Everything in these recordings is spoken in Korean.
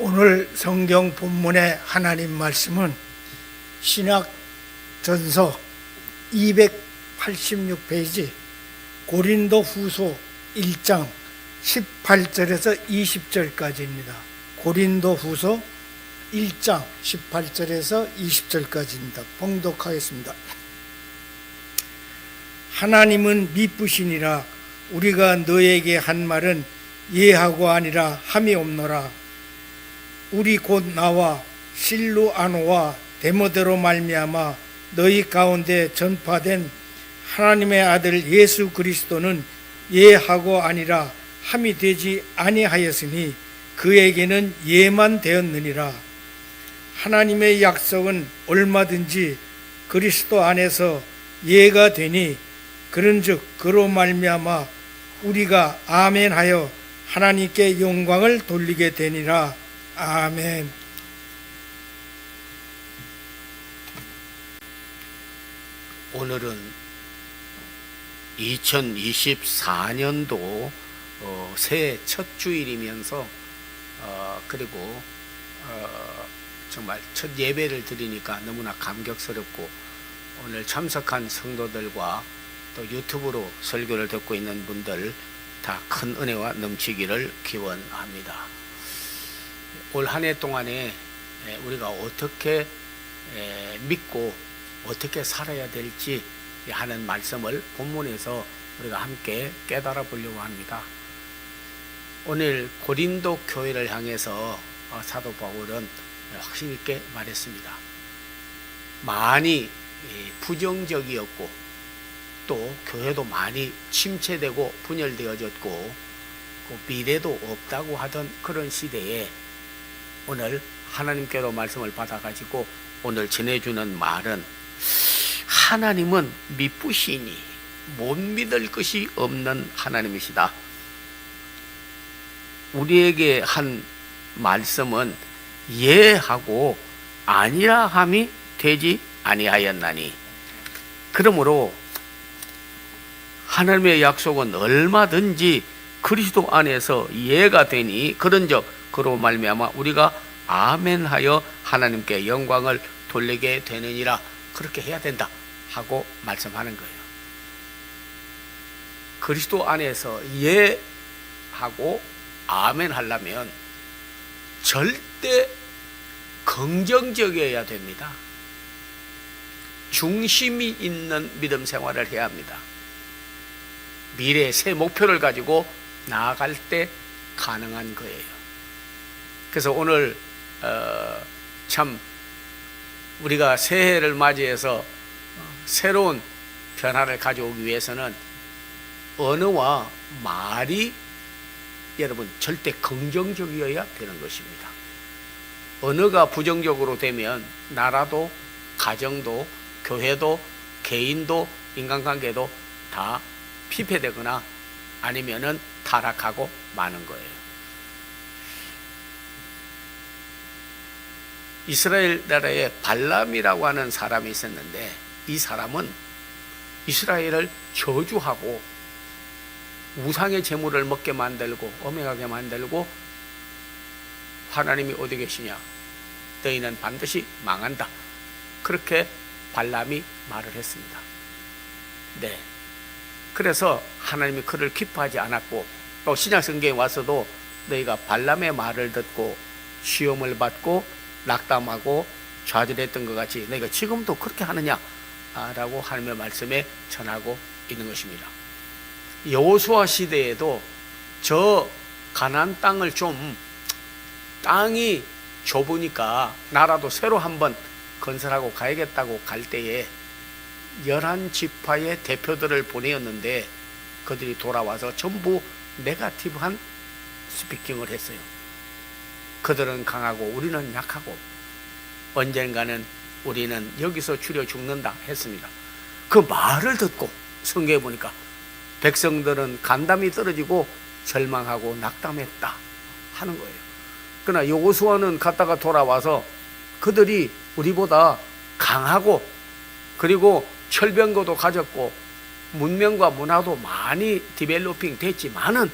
오늘 성경 본문의 하나님 말씀은 신약전서 286페이지 고린도 후서 1장 18절에서 20절까지입니다. 고린도 후서 1장 18절에서 20절까지입니다. 봉독하겠습니다. 하나님은 미쁘시니라. 우리가 너에게 한 말은 예하고 아니라 함이 없노라. 우리 곧 나와 실루아노와 데모데로 말미암아 너희 가운데 전파된 하나님의 아들 예수 그리스도는 예하고 아니라 함이 되지 아니하였으니 그에게는 예만 되었느니라. 하나님의 약속은 얼마든지 그리스도 안에서 예가 되니 그런즉 그로 말미암아 우리가 아멘하여 하나님께 영광을 돌리게 되니라. 아멘. 오늘은 2024년도 새해 첫 주일이면서 그리고 정말 첫 예배를 드리니까 너무나 감격스럽고, 오늘 참석한 성도들과 또 유튜브로 설교를 듣고 있는 분들 다 큰 은혜와 넘치기를 기원합니다. 올 한 해 동안에 우리가 어떻게 믿고 어떻게 살아야 될지 하는 말씀을 본문에서 우리가 함께 깨달아 보려고 합니다. 오늘 고린도 교회를 향해서 사도 바울은 확신 있게 말했습니다. 많이 부정적이었고 또 교회도 많이 침체되고 분열되어졌고 미래도 없다고 하던 그런 시대에 오늘 하나님께로 말씀을 받아가지고 오늘 전해주는 말은, 하나님은 미쁘시니 못 믿을 것이 없는 하나님이시다. 우리에게 한 말씀은 예하고 아니라 함이 되지 아니하였나니, 그러므로 하나님의 약속은 얼마든지 그리스도 안에서 예가 되니 그런즉 그로 말미암아 우리가 아멘하여 하나님께 영광을 돌리게 되느니라. 그렇게 해야 된다 하고 말씀하는 거예요. 그리스도 안에서 예하고 아멘 하려면 절대 긍정적이어야 됩니다. 중심이 있는 믿음 생활을 해야 합니다. 미래의 새 목표를 가지고 나아갈 때 가능한 거예요. 그래서 오늘 참 우리가 새해를 맞이해서 새로운 변화를 가져오기 위해서는 언어와 말이 여러분 절대 긍정적이어야 되는 것입니다. 언어가 부정적으로 되면 나라도 가정도 교회도 개인도 인간관계도 다 피폐되거나 아니면은 타락하고 마는 거예요. 이스라엘 나라에 발람이라고 하는 사람이 있었는데, 이 사람은 이스라엘을 저주하고 우상의 제물을 먹게 만들고 엄행하게 만들고, 하나님이 어디 계시냐, 너희는 반드시 망한다, 그렇게 발람이 말을 했습니다. 네. 그래서 하나님이 그를 기뻐하지 않았고, 또 신약 성경에 와서도 너희가 발람의 말을 듣고 시험을 받고 낙담하고 좌절했던 것 같이 너희가 지금도 그렇게 하느냐라고 하나님의 말씀에 전하고 있는 것입니다. 여호수아 시대에도 저 가나안 땅을 좀 땅이 좁으니까 나라도 새로 한번 건설하고 가야겠다고 갈 때에 11지파의 대표들을 보내었는데 그들이 돌아와서 전부 네거티브한 스피킹을 했어요. 그들은 강하고 우리는 약하고 언젠가는 우리는 여기서 추려 죽는다 했습니다. 그 말을 듣고 성경에 보니까 백성들은 간담이 떨어지고 절망하고 낙담했다 하는 거예요. 그러나 여호수아는 갔다가 돌아와서 그들이 우리보다 강하고 그리고 철병거도 가졌고 문명과 문화도 많이 디벨로핑 됐지만은,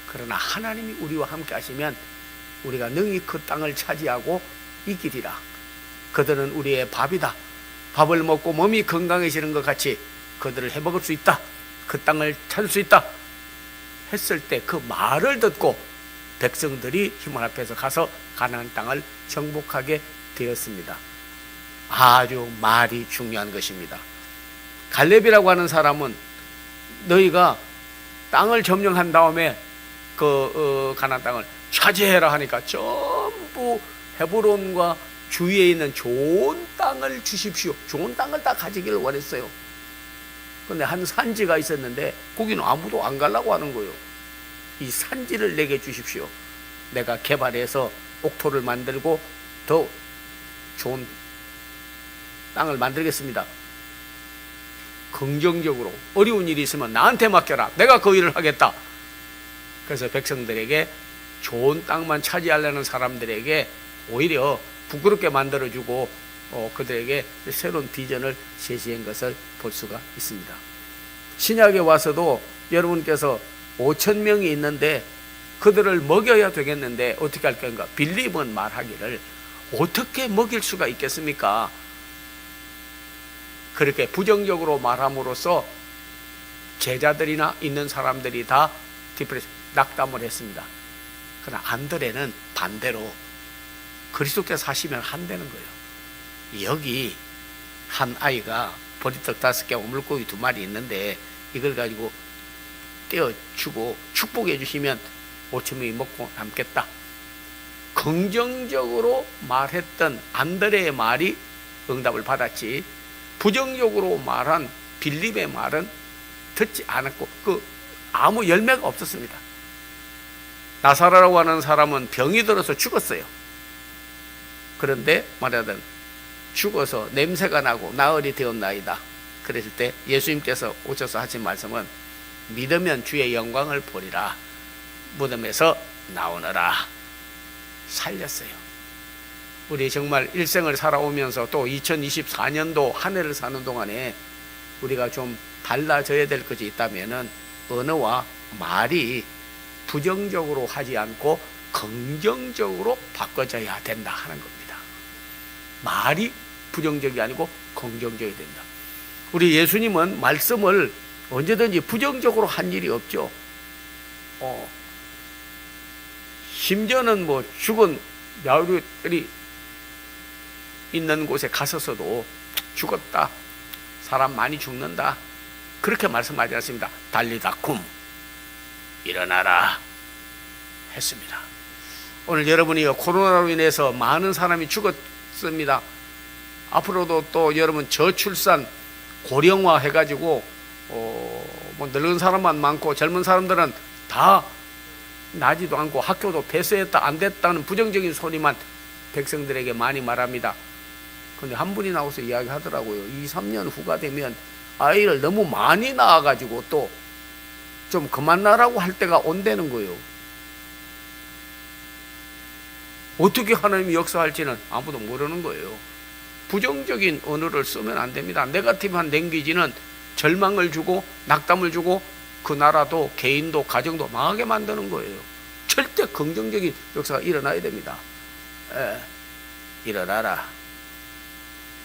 그러나 하나님이 우리와 함께 하시면 우리가 능히 그 땅을 차지하고 이기리라. 그들은 우리의 밥이다. 밥을 먹고 몸이 건강해지는 것 같이 그들을 해먹을 수 있다. 그 땅을 찾을 수 있다 했을 때 그 말을 듣고 백성들이 힘을 합해서 가서 가나안 땅을 정복하게 되었습니다. 아주 말이 중요한 것입니다. 갈렙이라고 하는 사람은 너희가 땅을 점령한 다음에 가나안 땅을 차지해라 하니까 전부 헤브론과 주위에 있는 좋은 땅을 주십시오. 좋은 땅을 다 가지기를 원했어요. 근데 한 산지가 있었는데 거기는 아무도 안 가려고 하는 거예요. 이 산지를 내게 주십시오. 내가 개발해서 옥토를 만들고 더 좋은 땅을 만들겠습니다. 긍정적으로 어려운 일이 있으면 나한테 맡겨라. 내가 그 일을 하겠다. 그래서 백성들에게 좋은 땅만 차지하려는 사람들에게 오히려 부끄럽게 만들어주고 그들에게 새로운 비전을 제시한 것을 볼 수가 있습니다. 신약에 와서도 여러분께서 5,000명이 있는데 그들을 먹여야 되겠는데 어떻게 할 건가? 빌립은 말하기를 어떻게 먹일 수가 있겠습니까? 그렇게 부정적으로 말함으로써 제자들이나 있는 사람들이 다 낙담을 했습니다. 그러나 안드레는 반대로 그리스도께서 하시면 한다는 거예요. 여기 한 아이가 보리떡 5개, 오물고기 2마리 있는데 이걸 가지고 떼어주고 축복해 주시면 5,000명이 먹고 남겠다. 긍정적으로 말했던 안드레의 말이 응답을 받았지, 부정적으로 말한 빌립의 말은 듣지 않았고 아무 열매가 없었습니다. 나사로라고 하는 사람은 병이 들어서 죽었어요. 그런데 말하자면 죽어서 냄새가 나고 나흘이 되었나이다. 그랬을 때 예수님께서 오셔서 하신 말씀은 믿으면 주의 영광을 보리라. 무덤에서 나오너라. 살렸어요. 우리 정말 일생을 살아오면서 또 2024년도 한 해를 사는 동안에 우리가 좀 달라져야 될 것이 있다면은 언어와 말이 부정적으로 하지 않고 긍정적으로 바꿔져야 된다 하는 겁니다. 말이 부정적이 아니고 긍정적이 된다. 우리 예수님은 말씀을 언제든지 부정적으로 한 일이 없죠. 심지어는 죽은 야우들이 있는 곳에 가서서도 죽었다, 사람 많이 죽는다, 그렇게 말씀하지 않습니다. 달리다쿰, 일어나라 했습니다. 오늘 여러분이 코로나로 인해서 많은 사람이 죽었습니다. 앞으로도 또 여러분 저출산 고령화 해가지고 늙은 사람만 많고 젊은 사람들은 다 나지도 않고 학교도 폐쇄했다 안 됐다는 부정적인 소리만 백성들에게 많이 말합니다. 근데 한 분이 나와서 이야기하더라고요. 2, 3년 후가 되면 아이를 너무 많이 낳아가지고 또 좀 그만 나라고 할 때가 온다는 거예요. 어떻게 하나님이 역사할지는 아무도 모르는 거예요. 부정적인 언어를 쓰면 안 됩니다. 네거티브한 랭귀지는 절망을 주고 낙담을 주고 그 나라도 개인도 가정도 망하게 만드는 거예요. 절대 긍정적인 역사가 일어나야 됩니다. 일어나라.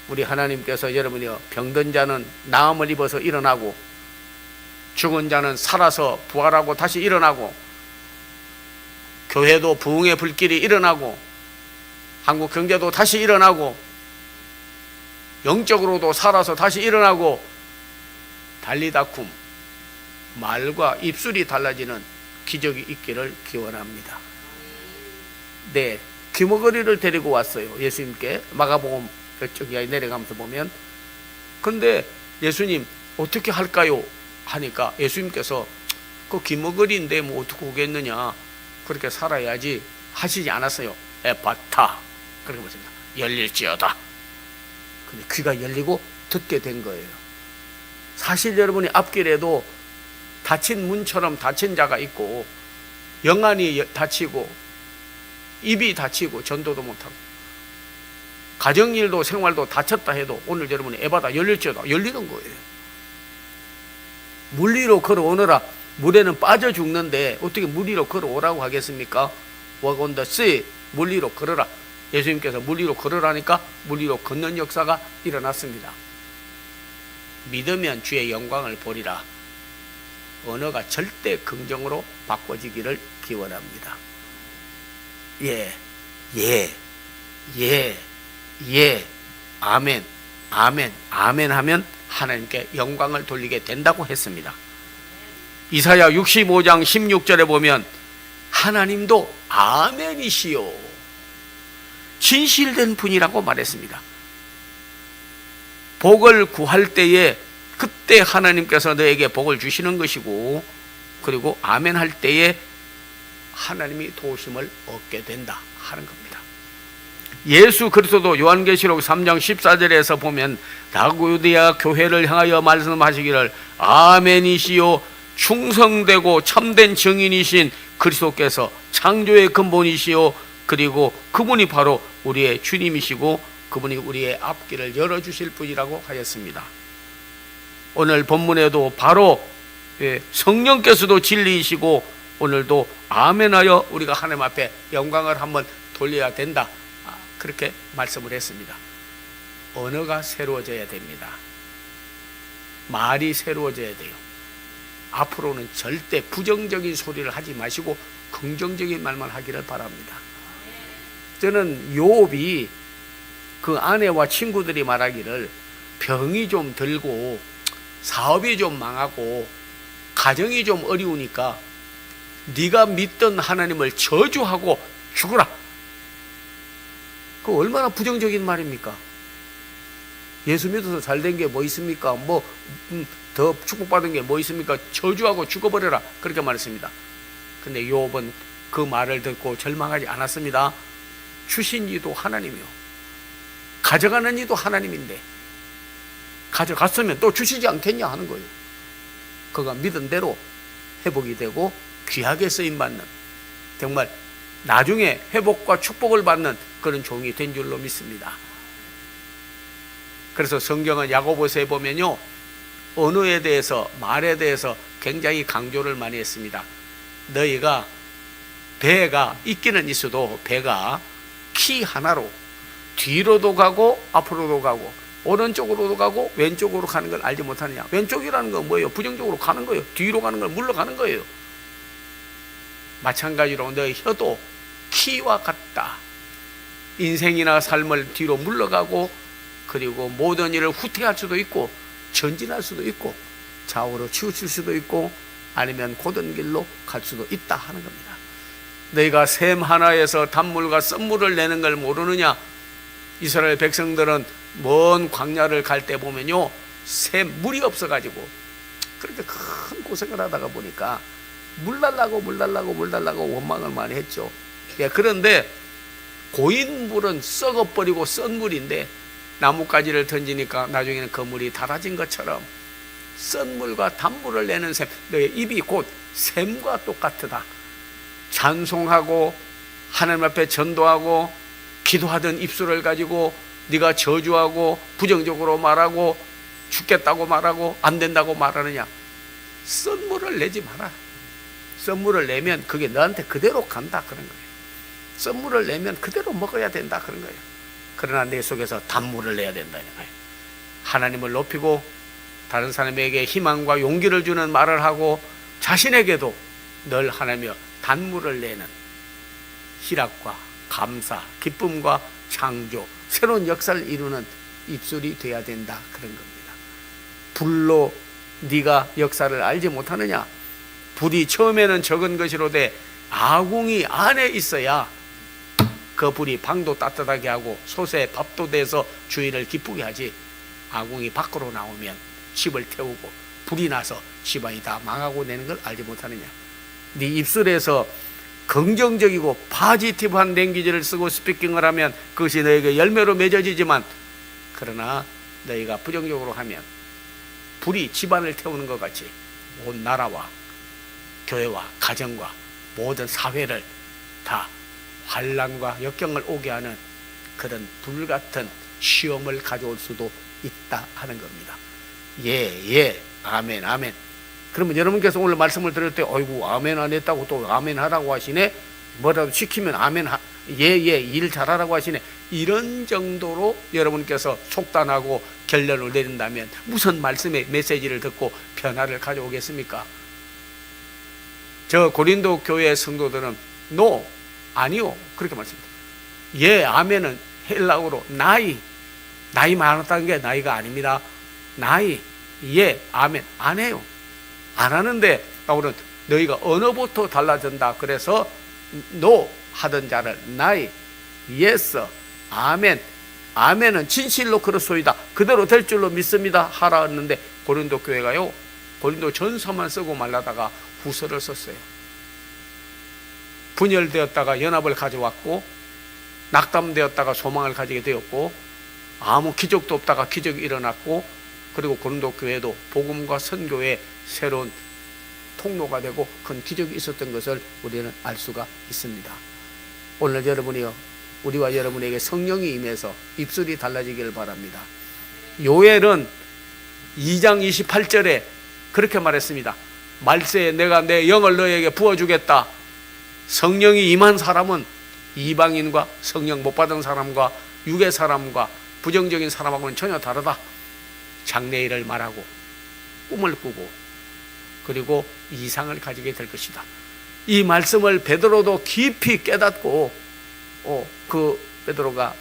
우리 하나님께서 여러분이요, 병든 자는 나음을 입어서 일어나고 죽은 자는 살아서 부활하고 다시 일어나고, 교회도 부흥의 불길이 일어나고 한국 경제도 다시 일어나고 영적으로도 살아서 다시 일어나고, 달리다쿰, 말과 입술이 달라지는 기적이 있기를 기원합니다. 네, 귀머거리를 데리고 왔어요. 예수님께 마가복음 저쪽에 내려가면서 보면. 근데 예수님 어떻게 할까요? 하니까 예수님께서 그 귀머거리인데 뭐 어떻게 오겠느냐, 그렇게 살아야지 하시지 않았어요. 에파타, 그렇게 말씀합니다. 열릴지어다. 근데 귀가 열리고 듣게 된 거예요. 사실 여러분이 앞길에도 닫힌 문처럼 닫힌 자가 있고, 영안이 닫히고 입이 닫히고 전도도 못하고 가정일도 생활도 닫혔다 해도 오늘 여러분이 에바다 열릴지어다 열리는 거예요. 물 위로 걸어오너라. 물에는 빠져 죽는데 어떻게 물 위로 걸어오라고 하겠습니까? walk on the sea, 물 위로 걸어라. 예수님께서 물 위로 걸으라니까 물 위로 걷는 역사가 일어났습니다. 믿으면 주의 영광을 보리라. 언어가 절대 긍정으로 바꿔지기를 기원합니다. 예, 예, 예, 예, 아멘, 아멘, 아멘 하면 하나님께 영광을 돌리게 된다고 했습니다. 이사야 65장 16절에 보면 하나님도 아멘이시요 진실된 분이라고 말했습니다. 복을 구할 때에 그때 하나님께서 너에게 복을 주시는 것이고, 그리고 아멘 할 때에 하나님이 도우심을 얻게 된다 하는 겁니다. 예수 그리스도도 요한계시록 3장 14절에서 보면 라구디아 교회를 향하여 말씀하시기를 아멘이시요 충성되고 참된 증인이신 그리스도께서 창조의 근본이시요 그리고 그분이 바로 우리의 주님이시고 그분이 우리의 앞길을 열어주실 분이라고 하였습니다. 오늘 본문에도 바로 성령께서도 진리이시고 오늘도 아멘하여 우리가 하나님 앞에 영광을 한번 돌려야 된다, 그렇게 말씀을 했습니다. 언어가 새로워져야 됩니다. 말이 새로워져야 돼요. 앞으로는 절대 부정적인 소리를 하지 마시고 긍정적인 말만 하기를 바랍니다. 저는 욥이 그 아내와 친구들이 말하기를 병이 좀 들고 사업이 좀 망하고 가정이 좀 어려우니까 네가 믿던 하나님을 저주하고 죽어라. 그 얼마나 부정적인 말입니까? 예수 믿어서 잘 된 게 뭐 있습니까? 더 축복받은 게 뭐 있습니까? 저주하고 죽어버려라, 그렇게 말했습니다. 근데 욥은 그 말을 듣고 절망하지 않았습니다. 주신 이도 하나님이요 가져가는 이도 하나님인데 가져갔으면 또 주시지 않겠냐 하는 거예요. 그가 믿은 대로 회복이 되고 귀하게 쓰임받는, 정말 나중에 회복과 축복을 받는 그런 종이 된 줄로 믿습니다. 그래서 성경은 야고보서에 보면요, 언어에 대해서, 말에 대해서 굉장히 강조를 많이 했습니다. 너희가 배가 있기는 있어도 배가 키 하나로 뒤로도 가고 앞으로도 가고 오른쪽으로도 가고 왼쪽으로 가는 걸 알지 못하느냐. 왼쪽이라는 건 뭐예요? 부정적으로 가는 거예요. 뒤로 가는 걸 물러가는 거예요. 마찬가지로 너희 혀도 키와 같다. 인생이나 삶을 뒤로 물러가고 그리고 모든 일을 후퇴할 수도 있고 전진할 수도 있고 좌우로 치우칠 수도 있고 아니면 곧은 길로 갈 수도 있다 하는 겁니다. 너희가 샘 하나에서 단물과 썬물을 내는 걸 모르느냐. 이스라엘 백성들은 먼 광야를 갈 때 보면요, 물이 없어가지고 그렇게 큰 고생을 하다가 보니까 물 달라고 원망을 많이 했죠. 예, 그런데 고인 물은 썩어버리고 썬 물인데 나뭇가지를 던지니까 나중에는 그 물이 닳아진 것처럼 썬 물과 단물을 내는 샘, 너의 입이 곧 샘과 똑같으다. 찬송하고 하나님 앞에 전도하고 기도하던 입술을 가지고 네가 저주하고 부정적으로 말하고 죽겠다고 말하고 안 된다고 말하느냐. 썬물을 내지 마라. 썬물을 내면 그게 너한테 그대로 간다 그런 거예요. 썬물을 내면 그대로 먹어야 된다 그런 거예요. 그러나 내 속에서 단물을 내야 된다는 거예요. 하나님을 높이고 다른 사람에게 희망과 용기를 주는 말을 하고 자신에게도 늘 하나님이여 단물을 내는 희락과 감사, 기쁨과 창조, 새로운 역사를 이루는 입술이 돼야 된다 그런 겁니다. 불로 네가 역사를 알지 못하느냐. 불이 처음에는 적은 것이로되 아궁이 안에 있어야 그 불이 방도 따뜻하게 하고 솥에 밥도 돼서 주인을 기쁘게 하지. 아궁이 밖으로 나오면 집을 태우고 불이 나서 집안이 다 망하고 내는 걸 알지 못하느냐. 네 입술에서 긍정적이고 파지티브한 랭귀지를 쓰고 스피킹을 하면 그것이 너에게 열매로 맺어지지만, 그러나 너희가 부정적으로 하면 불이 집안을 태우는 것 같이 온 나라와 교회와 가정과 모든 사회를 다 환난과 역경을 오게 하는 그런 불같은 시험을 가져올 수도 있다 하는 겁니다. 예, 아멘, 아멘. 그러면 여러분께서 오늘 말씀을 들을 때 어이구 아멘 안 했다고 또 아멘 하라고 하시네. 뭐라도 시키면 아멘, 예예, 일 잘하라고 하시네. 이런 정도로 여러분께서 속단하고 결론을 내린다면 무슨 말씀의 메시지를 듣고 변화를 가져오겠습니까? 저 고린도 교회 성도들은 노, 아니요, 그렇게 말씀합니다. 예, 아멘은 헬라어로 나이 많았다는 게 나이가 아닙니다. 나이, 예, 아멘 안 해요. 안 하는데 바울은 너희가 언어부터 달라진다. 그래서 노 하던 자를 나이, 예스, 아멘, 아멘은 진실로 그렇소이다, 그대로 될 줄로 믿습니다 하라 했는데 고린도 교회가요, 고린도 전서만 쓰고 말라다가 후서를 썼어요. 분열되었다가 연합을 가져왔고, 낙담되었다가 소망을 가지게 되었고, 아무 기적도 없다가 기적이 일어났고, 그리고 고린도 교회도 복음과 선교의 새로운 통로가 되고 큰 기적이 있었던 것을 우리는 알 수가 있습니다. 오늘 여러분이요, 우리와 여러분에게 성령이 임해서 입술이 달라지기를 바랍니다. 요엘은 2장 28절에 그렇게 말했습니다. 말세에 내가 내 영을 너에게 부어주겠다. 성령이 임한 사람은 이방인과 성령 못 받은 사람과 육의 사람과 부정적인 사람하고는 전혀 다르다. 장래일을 말하고 꿈을 꾸고 그리고 이상을 가지게 될 것이다. 이 말씀을 베드로도 깊이 깨닫고, 그 베드로가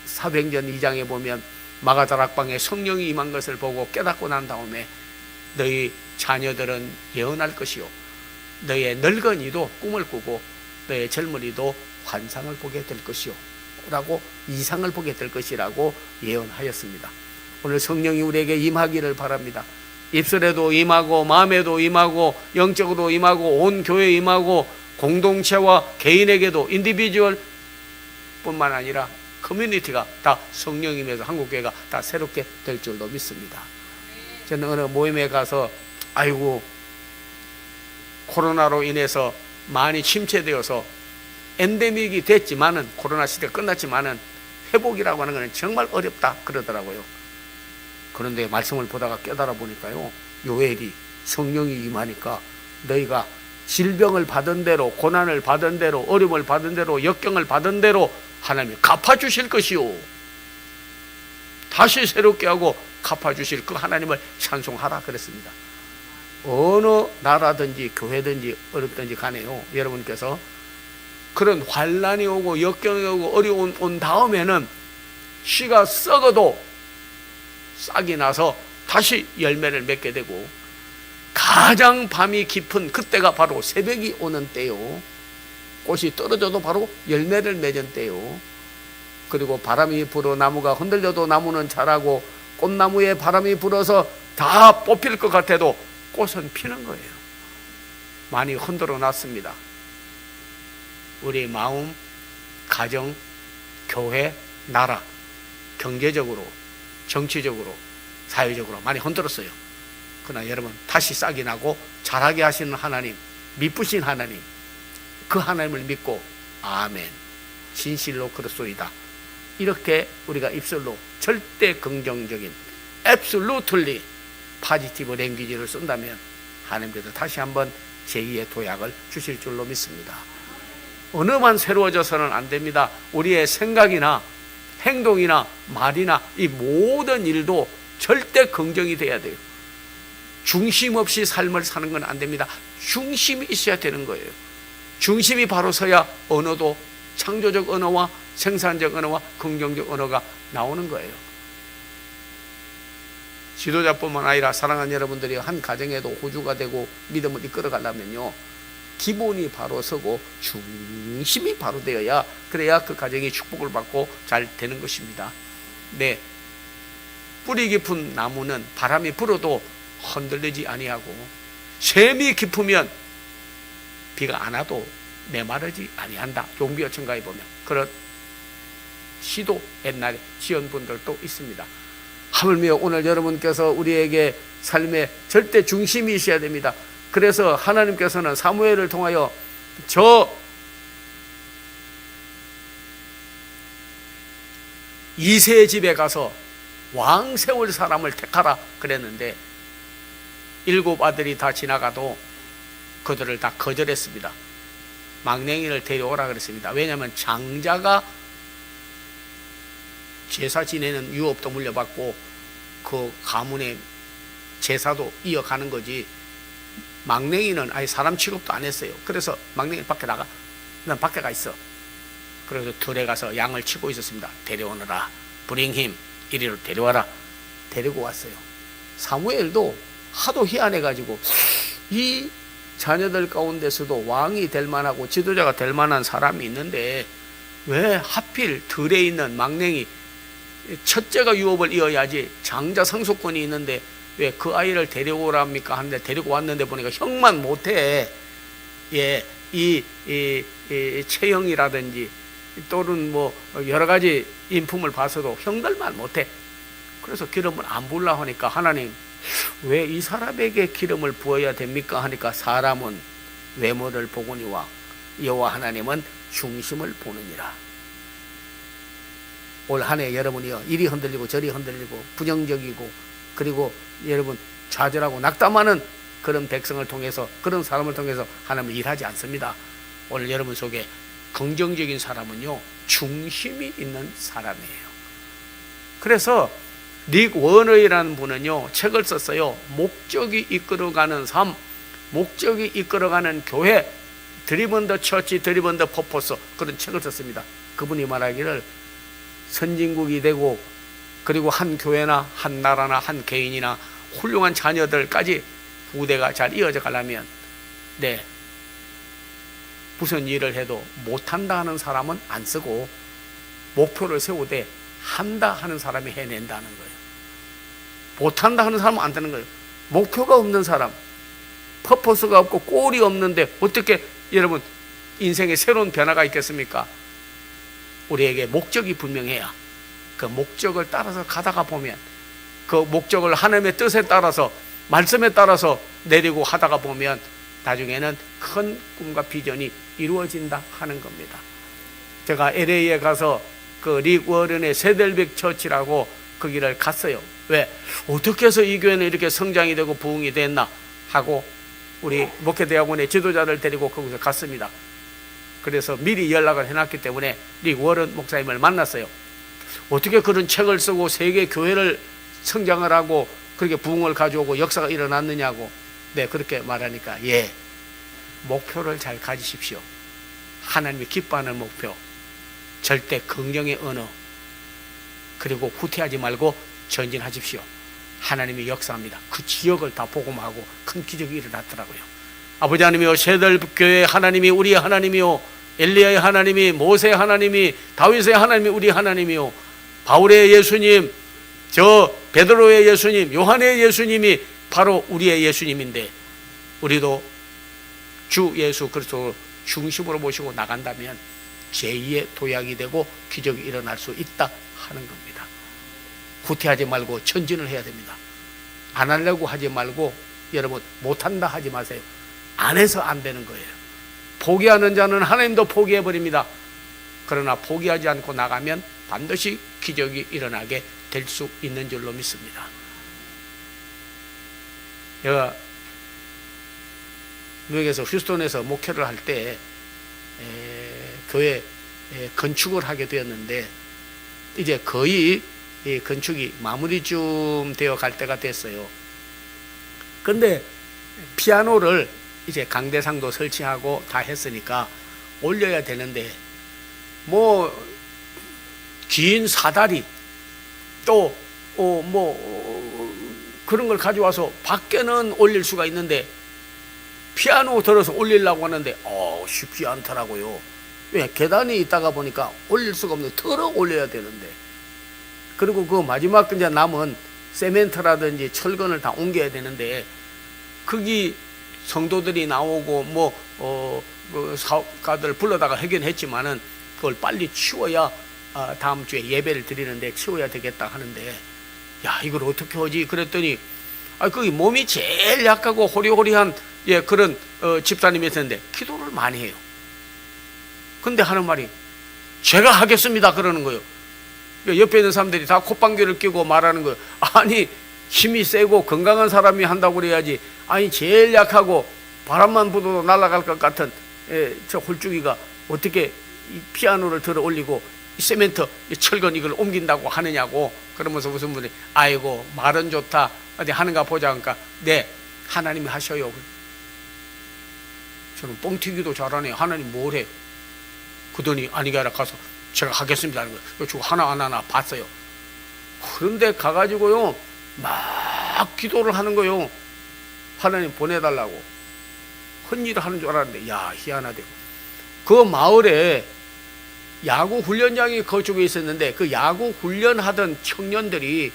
사도행전 2장에 보면 마가다락방에 성령이 임한 것을 보고 깨닫고 난 다음에 너희 자녀들은 예언할 것이요, 너의 늙은이도 꿈을 꾸고 너의 젊은이도 환상을 보게 될 것이요 라고, 이상을 보게 될 것이라고 예언하였습니다. 오늘 성령이 우리에게 임하기를 바랍니다. 입술에도 임하고 마음에도 임하고 영적으로 임하고 온 교회에 임하고 공동체와 개인에게도 인디비주얼 뿐만 아니라 커뮤니티가 다 성령임에서 한국교회가 다 새롭게 될 줄로 믿습니다. 저는 어느 모임에 가서 아이고 코로나로 인해서 많이 침체되어서 엔데믹이 됐지만은, 코로나 시대가 끝났지만은 회복이라고 하는 것은 정말 어렵다 그러더라고요. 그런데 말씀을 보다가 깨달아 보니까요, 요엘이 성령이 임하니까 너희가 질병을 받은 대로, 고난을 받은 대로, 어려움을 받은 대로, 역경을 받은 대로 하나님이 갚아주실 것이요, 다시 새롭게 하고 갚아주실 그 하나님을 찬송하라 그랬습니다. 어느 나라든지 교회든지 어렵든지 간에요, 여러분께서 그런 환란이 오고 역경이 오고 어려움 온 다음에는 씨가 썩어도 싹이 나서 다시 열매를 맺게 되고, 가장 밤이 깊은 그때가 바로 새벽이 오는 때요, 꽃이 떨어져도 바로 열매를 맺은 때요, 그리고 바람이 불어 나무가 흔들려도 나무는 자라고 꽃나무에 바람이 불어서 다 뽑힐 것 같아도 꽃은 피는 거예요. 많이 흔들어 놨습니다. 우리 마음, 가정, 교회, 나라, 경제적으로, 정치적으로, 사회적으로 많이 흔들었어요. 그러나 여러분, 다시 싹이 나고 자라게 하시는 하나님, 미쁘신 하나님, 그 하나님을 믿고 아멘, 진실로 그렇소이다, 이렇게 우리가 입술로 절대 긍정적인 absolutely positive 랭귀지를 쓴다면 하나님께서 다시 한번 제2의 도약을 주실 줄로 믿습니다. 언어만 새로워져서는 안 됩니다. 우리의 생각이나 행동이나 말이나 이 모든 일도 절대 긍정이 돼야 돼요. 중심 없이 삶을 사는 건 안 됩니다. 중심이 있어야 되는 거예요. 중심이 바로 서야 언어도 창조적 언어와 생산적 언어와 긍정적 언어가 나오는 거예요. 지도자뿐만 아니라 사랑하는 여러분들이 한 가정에도 호주가 되고 믿음을 이끌어가려면요, 기본이 바로 서고 중심이 바로 되어야, 그래야 그 가정이 축복을 받고 잘 되는 것입니다. 네, 뿌리 깊은 나무는 바람이 불어도 흔들리지 아니하고, 샘이 깊으면 비가 안 와도 메마르지 아니한다. 용비어천가에 보면 그런 시도 옛날에 지은 분들도 있습니다. 하물며 오늘 여러분께서 우리에게 삶의 절대 중심이 있어야 됩니다. 그래서 하나님께서는 사무엘을 통하여 저 이새의 집에 가서 왕 세울 사람을 택하라 그랬는데 7 아들이 다 지나가도 그들을 다 거절했습니다. 망령이를 데려오라 그랬습니다. 왜냐하면 장자가 제사 지내는 유업도 물려받고 그 가문의 제사도 이어가는 거지, 망령이는 아예 사람 취급도 안 했어요. 그래서 망령이 밖에 나가, 난 밖에 가 있어. 그래서 들에 가서 양을 치고 있었습니다. 데려오너라, bring him, 이리로 데려와라. 데리고 왔어요. 사무엘도 하도 희한해가지고 이 자녀들 가운데서도 왕이 될 만하고 지도자가 될 만한 사람이 있는데 왜 하필 들에 있는 망령이, 첫째가 유업을 이어야지 장자 상속권이 있는데 왜 그 아이를 데려오랍니까 하는데, 데리고 왔는데 보니까 형만 못해. 예, 이 체형이라든지 또는 뭐 여러 가지 인품을 봐서도 형들만 못해. 그래서 기름을 안 부으려고 하니까 하나님, 왜 이 사람에게 기름을 부어야 됩니까 하니까, 사람은 외모를 보거니와 여호와 하나님은 중심을 보느니라. 올 한 해 여러분이요, 이리 흔들리고 저리 흔들리고 부정적이고, 그리고 여러분 좌절하고 낙담하는 그런 백성을 통해서, 그런 사람을 통해서 하나님은 일하지 않습니다. 오늘 여러분 속에 긍정적인 사람은요, 중심이 있는 사람이에요. 그래서 릭 워너이라는 분은요, 책을 썼어요. 목적이 이끌어가는 삶, 목적이 이끌어가는 교회, 드리븐 더 처치, 드리븐 더 퍼포스, 그런 책을 썼습니다. 그분이 말하기를 선진국이 되고, 그리고 한 교회나 한 나라나 한 개인이나 훌륭한 자녀들까지 후대가 잘 이어져 가려면, 네, 무슨 일을 해도 못한다 하는 사람은 안 쓰고 목표를 세우되 한다 하는 사람이 해낸다는 거예요. 못한다 하는 사람은 안 되는 거예요. 목표가 없는 사람, 퍼포스가 없고 꼴이 없는데 어떻게 여러분 인생에 새로운 변화가 있겠습니까? 우리에게 목적이 분명해야 그 목적을 따라서 가다가 보면, 그 목적을 하나님의 뜻에 따라서, 말씀에 따라서 내리고 하다가 보면 나중에는 큰 꿈과 비전이 이루어진다 하는 겁니다. 제가 LA에 가서 그 릭 워런의 세델빅 처치라고 거기를 갔어요. 왜? 어떻게 해서 이 교회는 이렇게 성장이 되고 부흥이 됐나 하고 우리 목회대학원의 지도자를 데리고 거기서 갔습니다. 그래서 미리 연락을 해놨기 때문에 릭 워런 목사님을 만났어요. 어떻게 그런 책을 쓰고 세계 교회를 성장을 하고 그렇게 부흥을 가져오고 역사가 일어났느냐고. 네, 그렇게 말하니까, 예, 목표를 잘 가지십시오. 하나님이 기뻐하는 목표, 절대 긍정의 언어, 그리고 후퇴하지 말고 전진하십시오. 하나님이 역사합니다. 그 지역을 다 복음하고 큰 기적이 일어났더라고요. 아버지 하나님이요, 세델교회의 하나님이 우리의 하나님이요, 엘리야의 하나님이, 모세의 하나님이, 다윗의 하나님이 우리 하나님이요, 바울의 예수님, 저 베드로의 예수님, 요한의 예수님이 바로 우리의 예수님인데, 우리도 주 예수 그리스도 중심으로 모시고 나간다면 제2의 도약이 되고 기적이 일어날 수 있다 하는 겁니다. 후퇴하지 말고 전진을 해야 됩니다. 안 하려고 하지 말고, 여러분 못한다 하지 마세요. 안 해서 안 되는 거예요. 포기하는 자는 하나님도 포기해버립니다. 그러나 포기하지 않고 나가면 반드시 기적이 일어나게 될 수 있는 줄로 믿습니다. 제가 미국에서 휴스턴에서 목회를 할 때 교회 건축을 하게 되었는데, 이제 거의 건축이 마무리쯤 되어 갈 때가 됐어요. 근데 피아노를 이제 강대상도 설치하고 다 했으니까 올려야 되는데, 뭐 긴 사다리 또 그런 걸 가져와서 밖에는 올릴 수가 있는데 피아노 들어서 올리려고 하는데 쉽지 않더라고요. 왜? 계단이 있다가 보니까 올릴 수가 없는데 털어 올려야 되는데, 그리고 그 마지막 이제 남은 세멘트라든지 철근을 다 옮겨야 되는데, 거기 성도들이 나오고 그 사업가들 불러다가 해결했지만은 그걸 빨리 치워야 다음 주에 예배를 드리는데 치워야 되겠다 하는데, 야, 이걸 어떻게 하지? 그랬더니 거기 몸이 제일 약하고 호리호리한 그런 집사님이 있었는데 기도를 많이 해요. 근데 하는 말이, 제가 하겠습니다 그러는 거예요. 옆에 있는 사람들이 다 콧방귀를 뀌고 말하는 거예요. 아니, 힘이 세고 건강한 사람이 한다고 그래야지, 아니 제일 약하고 바람만 불어도 날아갈 것 같은 저 홀쭉이가 어떻게 이 피아노를 들어 올리고 이 세멘트, 이 철근 이걸 옮긴다고 하느냐고. 그러면서 무슨 분이 아이고 말은 좋다 어디 하는가 보자. 그러니까 네 하나님이 하셔요. 저는 뻥튀기도 잘하네. 하나님 뭘 해? 그러더니 아니게 아니라 가서 제가 하겠습니다 하는 거예요. 저 하나 봤어요. 그런데 가가지고요 막 기도를 하는 거예요. 하나님 보내달라고. 헌일을 하는 줄 알았는데 야 희한하대요. 그 마을에 야구 훈련장이 그쪽에 있었는데 그 야구 훈련하던 청년들이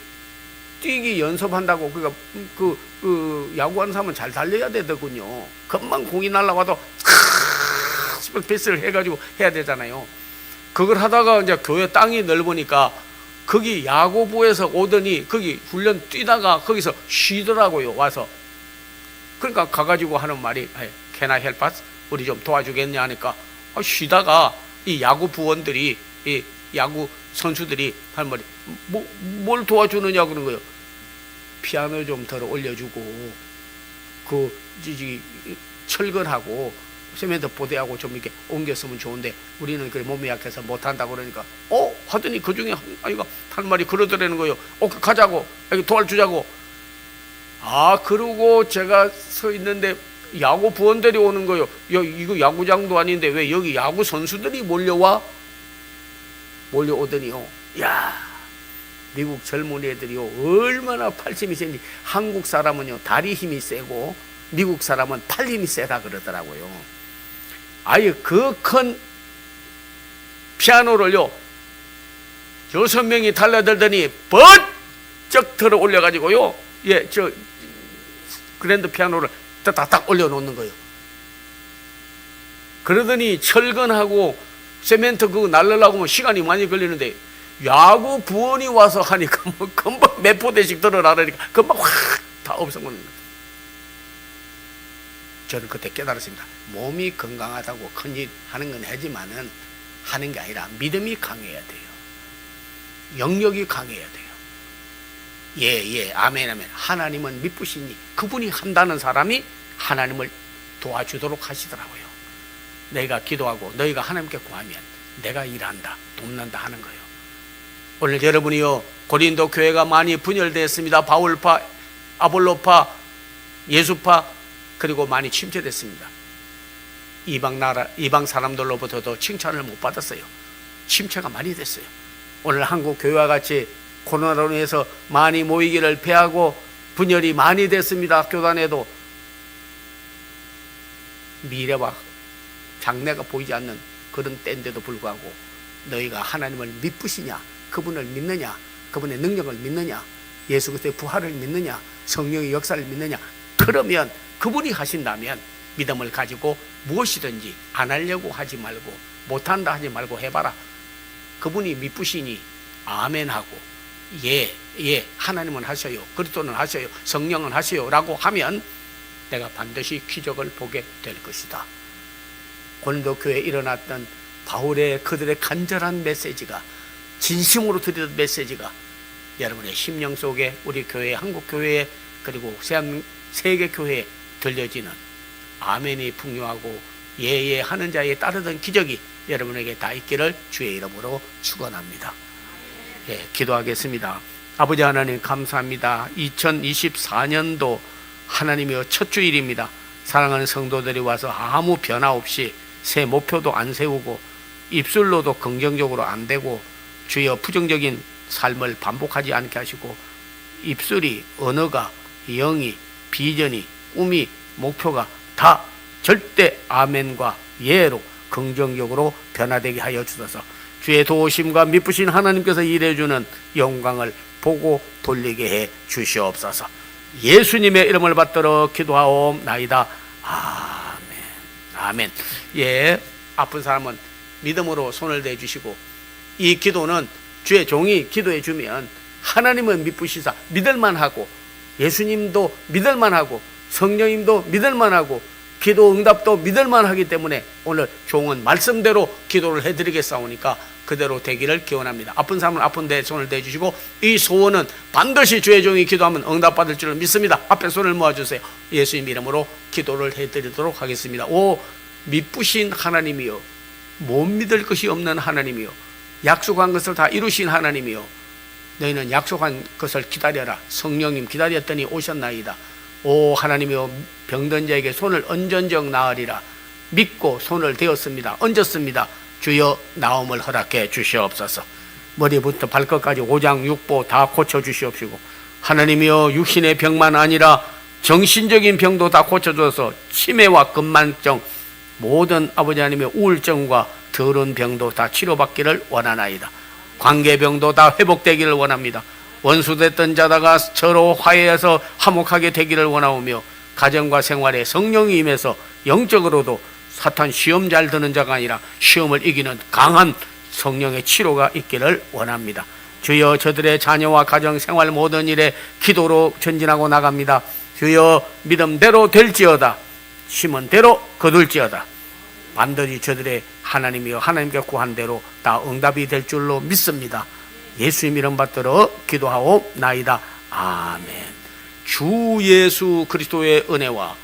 뛰기 연습한다고. 그러니까 그 야구하는 사람은 잘 달려야 되더군요. 금방 공이 날라와도 패스를 해가지고 해야 되잖아요. 그걸 하다가 이제 교회 땅이 넓으니까 거기 야구부에서 오더니 거기 훈련 뛰다가 거기서 쉬더라고요. 와서. 그러니까 가가지고 하는 말이 Can I help us? 우리 좀 도와주겠냐 하니까 쉬다가 이 야구 부원들이 이 야구 선수들이 할 말이 뭘 도와주느냐 그런 거예요. 피아노 좀 덜어 올려주고 그 철근하고 세면대 보대하고 좀 이렇게 옮겼으면 좋은데 우리는 그 몸이 약해서 못한다 그러니까 하더니 그 중에 아이가 할 말이 그러더라는 거예요. 가자고 도와주자고. 그러고 제가 서 있는데 야구 부원들이 오는 거예요. 이거 야구장도 아닌데 왜 여기 야구 선수들이 몰려오더니요. 야 미국 젊은 애들이요 얼마나 팔힘이 센지. 한국 사람은요 다리 힘이 세고 미국 사람은 팔 힘이 세다 그러더라고요. 아예 그 큰 피아노를요 6명이 달려들더니 번쩍 들어 올려가지고요 저 그랜드 피아노를 딱 올려놓는 거예요. 그러더니 철근하고 세멘트 그거 날르려고 하면 시간이 많이 걸리는데 야구 부원이 와서 하니까 뭐 금방 몇 포대씩 들어나르니까 금방 확 다 없어버리는 거예요. 저는 그때 깨달았습니다. 몸이 건강하다고 큰일 하는 건 하지만은 하는 게 아니라 믿음이 강해야 돼요. 영역이 강해야 돼요. 예, 아멘, 아멘. 하나님은 믿으시니 그분이 한다는 사람이 하나님을 도와주도록 하시더라고요. 내가 기도하고 너희가 하나님께 구하면 내가 일한다, 돕는다 하는 거예요. 오늘 여러분이요 고린도 교회가 많이 분열되었습니다. 바울파, 아볼로파, 예수파 그리고 많이 침체됐습니다. 이방 사람들로부터도 칭찬을 못 받았어요. 침체가 많이 됐어요. 오늘 한국 교회와 같이 코로나로 인해서 많이 모이기를 피하고 분열이 많이 됐습니다. 교단에도 미래와 장래가 보이지 않는 그런 때인데도 불구하고 너희가 하나님을 믿으시냐, 그분을 믿느냐, 그분의 능력을 믿느냐, 예수 그리스도의 부활을 믿느냐, 성령의 역사를 믿느냐, 그러면 그분이 하신다면 믿음을 가지고 무엇이든지 안 하려고 하지 말고 못한다 하지 말고 해봐라. 그분이 믿으시니 아멘하고 예 하나님은 하셔요, 그리스도는 하셔요, 성령은 하셔요 라고 하면 내가 반드시 기적을 보게 될 것이다. 고린도 교회에 일어났던 바울의 그들의 간절한 메시지가, 진심으로 드리던 메시지가 여러분의 심령 속에 우리 교회, 한국 교회에 그리고 세계 교회에 들려지는 아멘이 풍요하고 예예 하는 자에 따르던 기적이 여러분에게 다 있기를 주의 이름으로 축원합니다. 기도하겠습니다. 아버지 하나님 감사합니다. 2024년도 하나님이여 첫 주일입니다. 사랑하는 성도들이 와서 아무 변화 없이 새 목표도 안 세우고 입술로도 긍정적으로 안 되고 주여 부정적인 삶을 반복하지 않게 하시고 입술이, 언어가, 영이, 비전이, 꿈이, 목표가 다 절대 아멘과 예로 긍정적으로 변화되게 하여 주소서. 주의 도우심과 미쁘신 하나님께서 일해주는 영광을 보고 돌리게 해 주시옵소서. 예수님의 이름을 받들어 기도하옵나이다. 아멘. 아멘. 아픈 사람은 믿음으로 손을 대주시고, 이 기도는 주의 종이 기도해 주면 하나님은 미쁘시사 믿을만하고, 예수님도 믿을만하고, 성령님도 믿을만하고, 기도 응답도 믿을만하기 때문에 오늘 종은 말씀대로 기도를 해드리겠사오니까 그대로 되기를 기원합니다. 아픈 사람은 아픈 데 손을 대주시고, 이 소원은 반드시 주의 종이 기도하면 응답받을 줄을 믿습니다. 앞에 손을 모아주세요. 예수님 이름으로 기도를 해드리도록 하겠습니다. 오 미쁘신 하나님이요 못 믿을 것이 없는 하나님이요 약속한 것을 다 이루신 하나님이요 너희는 약속한 것을 기다려라. 성령님 기다렸더니 오셨나이다. 오 하나님이여 병든 자에게 손을 얹은적 나으리라. 믿고 손을 대었습니다. 얹었습니다. 주여 나음을 허락해 주시옵소서. 머리부터 발끝까지 오장육부 다 고쳐주시옵시고 하나님이여 육신의 병만 아니라 정신적인 병도 다 고쳐줘서 치매와 근만증 모든 아버지 하나님의 우울증과 더러운 병도 다 치료받기를 원하나이다. 관계병도 다 회복되기를 원합니다. 원수됐던 자다가 서로 화해해서 화목하게 되기를 원하오며 가정과 생활에 성령이 임해서 영적으로도 사탄 시험 잘 드는 자가 아니라 시험을 이기는 강한 성령의 치료가 있기를 원합니다. 주여 저들의 자녀와 가정 생활 모든 일에 기도로 전진하고 나갑니다. 주여 믿음대로 될지어다. 심은 대로 거둘지어다. 반드시 저들의 하나님이여 하나님께 구한 대로 다 응답이 될 줄로 믿습니다. 예수님 이름 받들어 기도하옵나이다. 아멘. 주 예수 그리스도의 은혜와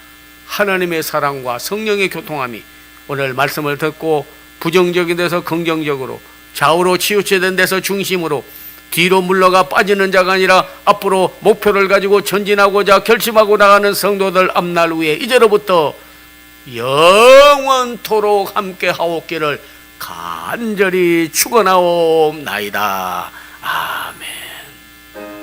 하나님의 사랑과 성령의 교통함이 오늘 말씀을 듣고 부정적인 데서 긍정적으로 좌우로 치우쳐진 데서 중심으로 뒤로 물러가 빠지는 자가 아니라 앞으로 목표를 가지고 전진하고자 결심하고 나가는 성도들 앞날 위에 이제로부터 영원토록 함께 하옵기를 간절히 축원하옵나이다.